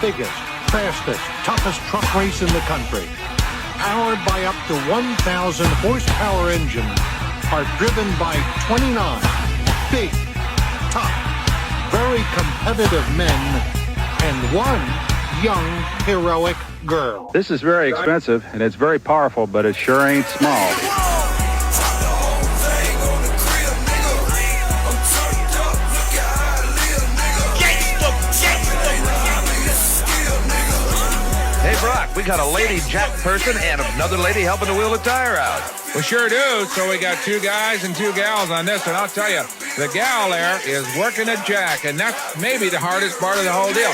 biggest, fastest, toughest truck race in the country, powered by up to 1,000 horsepower engines, are driven by 29 big, tough, very competitive men and one young, heroic girl. This is very expensive, and it's very powerful, but it sure ain't small. Hey, Brock, we got a lady jack person and another lady helping to wheel the tire out. We sure do. So we got 2 guys and 2 gals on this, and I'll tell you, the gal there is working a jack, and that's maybe the hardest part of the whole deal.